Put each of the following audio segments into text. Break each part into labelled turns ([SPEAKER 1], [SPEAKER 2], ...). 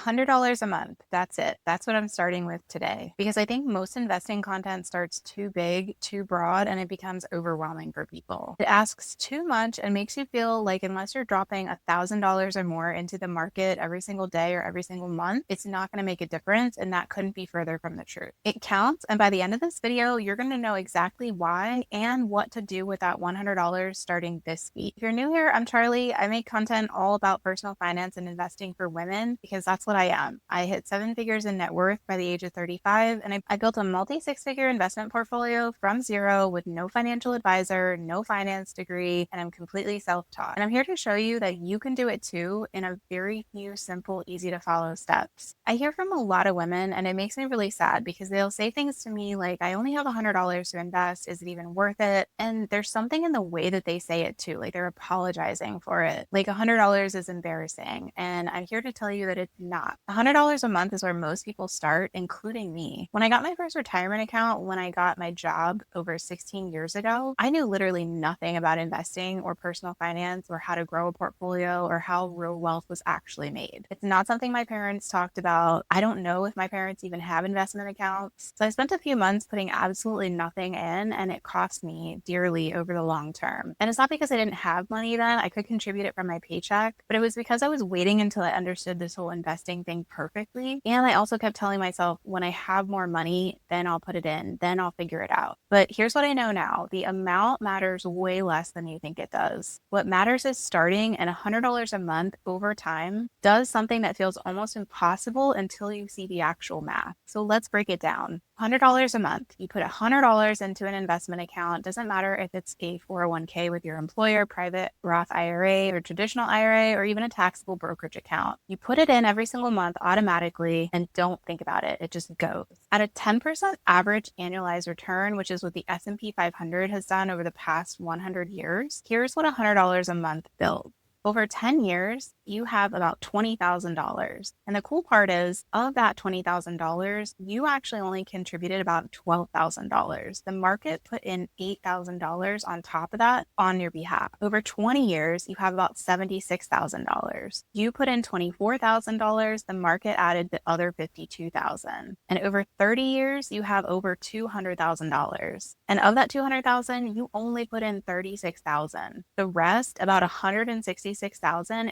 [SPEAKER 1] $100 a month. That's it. That's what I'm starting with today because I think most investing content starts too big, too broad, and it becomes overwhelming for people. It asks too much and makes you feel like unless you're dropping $1,000 or more into the market every single day or every single month, it's not going to make a difference. And that couldn't be further from the truth. It counts. And by the end of this video, you're going to know exactly why and what to do with that $100 starting this week. If you're new here, I'm Charlie. I make content all about personal finance and investing for women because that's what I am. I hit 7 figures in net worth by the age of 35, and I built a multi-6-figure investment portfolio from zero with no financial advisor, no finance degree, and I'm completely self-taught. And I'm here to show you that you can do it too in a very few simple, easy to follow steps. I hear from a lot of women, and it makes me really sad because they'll say things to me like, I only have $100 to invest. Is it even worth it? And there's something in the way that they say it too, like they're apologizing for it. Like $100 is embarrassing. And I'm here to tell you that it's not. $100 a month is where most people start, including me. When I got my first retirement account, when I got my job over 16 years ago, I knew literally nothing about investing or personal finance or how to grow a portfolio or how real wealth was actually made. It's not something my parents talked about. I don't know if my parents even have investment accounts. So I spent a few months putting absolutely nothing in, and it cost me dearly over the long term. And it's not because I didn't have money then. I could contribute it from my paycheck, but it was because I was waiting until I understood this whole investing thing perfectly. And I also kept telling myself, when I have more money, then I'll put it in, then I'll figure it out. But here's what I know now. The amount matters way less than you think it does. What matters is starting, and $100 a month over time does something that feels almost impossible until you see the actual math. So let's break it down. $100 a month. You put $100 into an investment account. Doesn't matter if it's a 401k with your employer, private Roth IRA, or traditional IRA, or even a taxable brokerage account. You put it in every single month automatically and don't think about it. It just goes. At a 10% average annualized return, which is what the S&P 500 has done over the past 100 years, here's what $100 a month builds. Over 10 years, you have about $20,000. And the cool part is, of that $20,000, you actually only contributed about $12,000. The market put in $8,000 on top of that on your behalf. Over 20 years, you have about $76,000. You put in $24,000, the market added the other $52,000. And over 30 years, you have over $200,000. And of that $200,000, you only put in $36,000. The rest, about $166,000,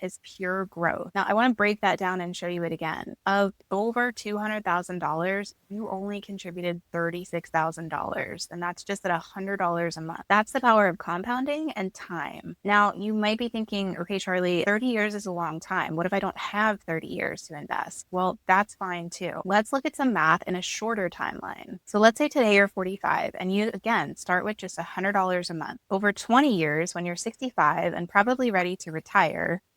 [SPEAKER 1] is pure growth. Now, I want to break that down and show you it again. Of over $200,000, you only contributed $36,000, and that's just at $100 a month. That's the power of compounding and time. Now, you might be thinking, okay, Charlie, 30 years is a long time. What if I don't have 30 years to invest? Well, that's fine too. Let's look at some math in a shorter timeline. So let's say today you're 45 and you, again, start with just $100 a month. Over 20 years, when you're 65 and probably ready to retire,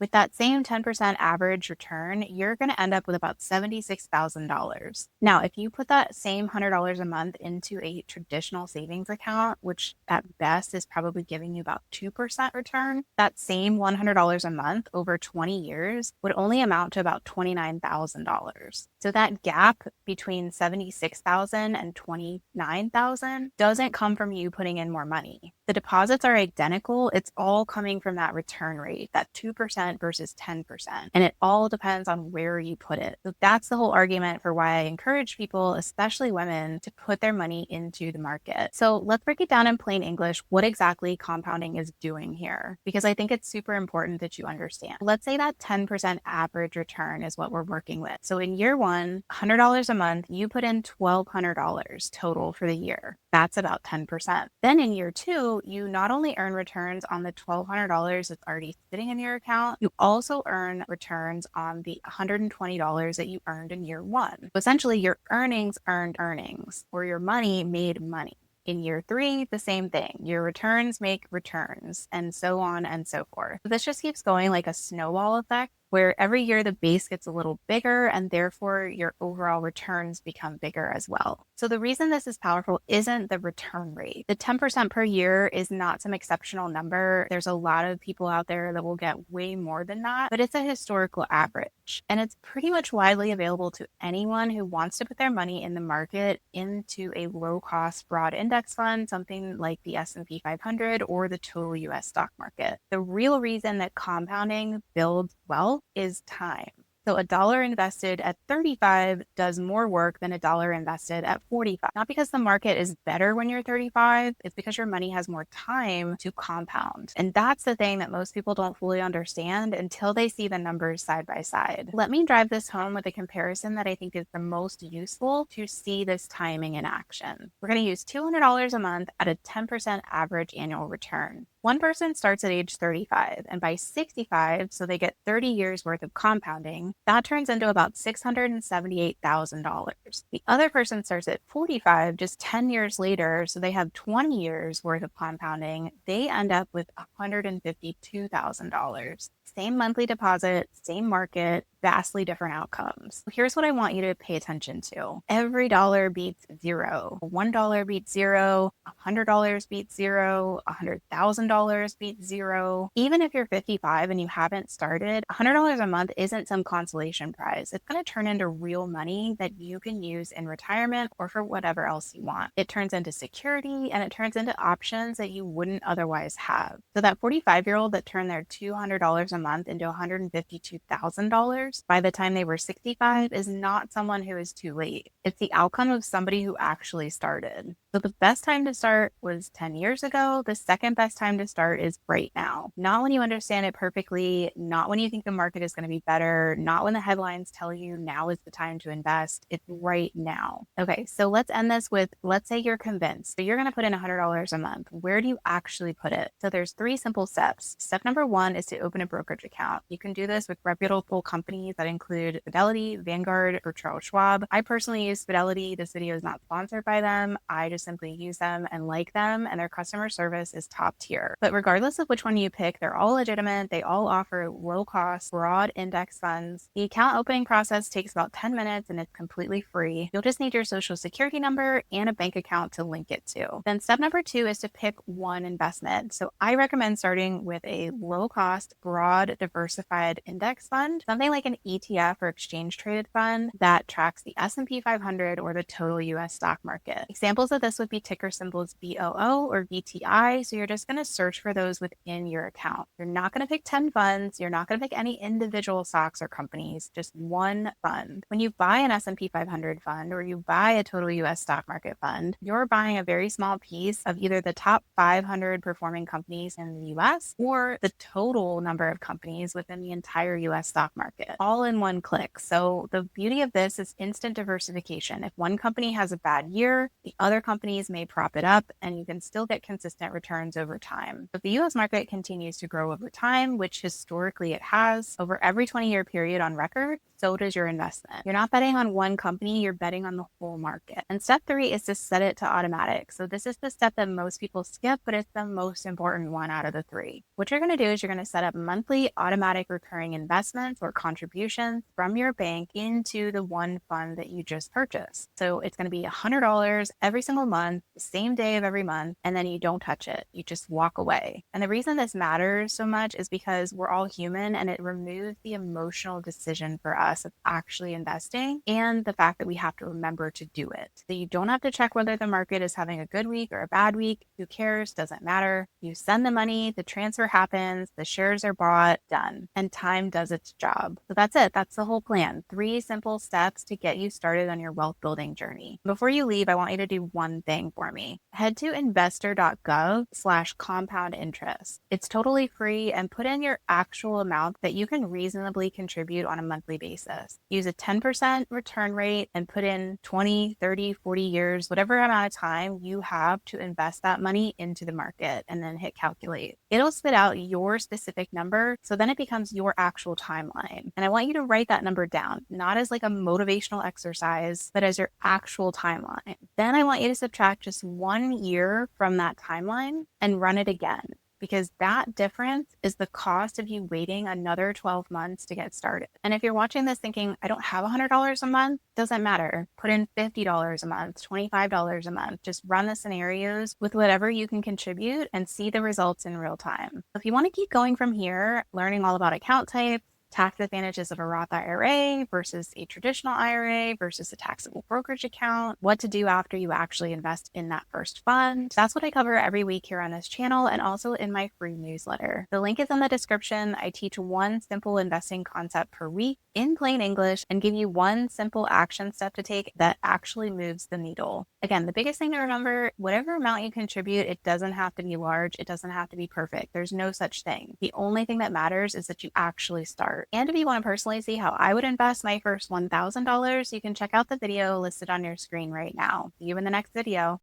[SPEAKER 1] with that same 10% average return, you're going to end up with about $76,000. Now, if you put that same $100 a month into a traditional savings account, which at best is probably giving you about 2% return, that same $100 a month over 20 years would only amount to about $29,000. So that gap between $76,000 and $29,000 doesn't come from you putting in more money. The deposits are identical. It's all coming from that return rate, that 2% versus 10%. And it all depends on where you put it. So that's the whole argument for why I encourage people, especially women, to put their money into the market. So let's break it down in plain English, what exactly compounding is doing here, because I think it's super important that you understand. Let's say that 10% average return is what we're working with. So in year one, $100 a month, you put in $1,200 total for the year. That's about 10%. Then in year two, you not only earn returns on the $1,200 that's already sitting in your account, you also earn returns on the $120 that you earned in year one. So essentially, your earnings earned earnings, or your money made money. In year three, the same thing. Your returns make returns, and so on and so forth. This just keeps going like a snowball effect, where every year the base gets a little bigger and therefore your overall returns become bigger as well. So the reason this is powerful isn't the return rate. The 10% per year is not some exceptional number. There's a lot of people out there that will get way more than that, but it's a historical average. And it's pretty much widely available to anyone who wants to put their money in the market into a low-cost broad index fund, something like the S&P 500 or the total US stock market. The real reason that compounding builds wealth is time. So a dollar invested at 35 does more work than a dollar invested at 45. Not because the market is better when you're 35, it's because your money has more time to compound. And that's the thing that most people don't fully understand until they see the numbers side by side. Let me drive this home with a comparison that I think is the most useful to see this timing in action. We're going to use $200 a month at a 10% average annual return. One person starts at age 35, and by 65, so they get 30 years worth of compounding, that turns into about $678,000. The other person starts at 45, just 10 years later, so they have 20 years worth of compounding. They end up with $152,000. Same monthly deposit, same market, vastly different outcomes. Here's what I want you to pay attention to. Every dollar beats zero. $1 beats zero. $100 beats zero. $100,000 beats zero. Even if you're 55 and you haven't started, $100 a month isn't some consolation prize. It's going to turn into real money that you can use in retirement or for whatever else you want. It turns into security and it turns into options that you wouldn't otherwise have. So that 45-year-old that turned their $200 a month into $152,000 by the time they were 65 is not someone who is too late. It's the outcome of somebody who actually started. So the best time to start was 10 years ago. The second best time to start is right now. Not when you understand it perfectly, not when you think the market is going to be better, not when the headlines tell you now is the time to invest. It's right now. Okay, so let's end this with, let's say you're convinced. So you're going to put in $100 a month. Where do you actually put it? So there's 3 simple steps. Step number 1 is to open a brokerage account. You can do this with reputable companies that include Fidelity, Vanguard, or Charles Schwab. I personally use Fidelity. This video is not sponsored by them. I just simply use them and like them, and their customer service is top tier. But regardless of which one you pick, they're all legitimate. They all offer low cost, broad index funds. The account opening process takes about 10 minutes and it's completely free. You'll just need your social security number and a bank account to link it to. Then step number 2 is to pick one investment. So I recommend starting with a low cost, broad, diversified index fund, something like an ETF or exchange traded fund that tracks the S&P 500 or the total US stock market. Examples of this would be ticker symbols BOO or VTI. So you're just going to search for those within your account. You're not going to pick 10 funds. You're not going to pick any individual stocks or companies, just one fund. When you buy an S&P 500 fund or you buy a total US stock market fund, you're buying a very small piece of either the top 500 performing companies in the US or the total number of companies within the entire US stock market, all in one click. So the beauty of this is instant diversification. If one company has a bad year, the other companies may prop it up and you can still get consistent returns over time. If the US market continues to grow over time, which historically it has over every 20-year period on record, so does your investment. You're not betting on one company, you're betting on the whole market. And step 3 is to set it to automatic. So this is the step that most people skip, but it's the most important one out of the 3. What you're going to do is you're going to set up monthly automatic recurring investments or contributions from your bank into the one fund that you just purchased. So it's going to be $100 every single month, the same day of every month, and then you don't touch it. You just walk away. And the reason this matters so much is because we're all human and it removes the emotional decision for us of actually investing and the fact that we have to remember to do it. So you don't have to check whether the market is having a good week or a bad week. Who cares? Doesn't matter. You send the money, the transfer happens, the shares are bought, done. And time does its job. So that's it. That's the whole plan. 3 simple steps to get you started on your wealth building journey. Before you leave, I want you to do one thing for me. Head to investor.gov/compound interest. It's totally free, and put in your actual amount that you can reasonably contribute on a monthly basis. Use a 10% return rate and put in 20, 30, 40 years, whatever amount of time you have to invest that money into the market, and then hit calculate. It'll spit out your specific number, so then it becomes your actual timeline. And I want you to write that number down, not as like a motivational exercise, but as your actual timeline. Then I want you to subtract just 1 year from that timeline and run it again, because that difference is the cost of you waiting another 12 months to get started. And if you're watching this thinking, I don't have $100 a month, doesn't matter. Put in $50 a month, $25 a month. Just run the scenarios with whatever you can contribute and see the results in real time. If you want to keep going from here, learning all about account types, tax advantages of a Roth IRA versus a traditional IRA versus a taxable brokerage account, what to do after you actually invest in that first fund. That's what I cover every week here on this channel and also in my free newsletter. The link is in the description. I teach one simple investing concept per week in plain English and give you one simple action step to take that actually moves the needle. Again, the biggest thing to remember, whatever amount you contribute, it doesn't have to be large. It doesn't have to be perfect. There's no such thing. The only thing that matters is that you actually start. And if you want to personally see how I would invest my first $1,000, you can check out the video listed on your screen right now. See you in the next video.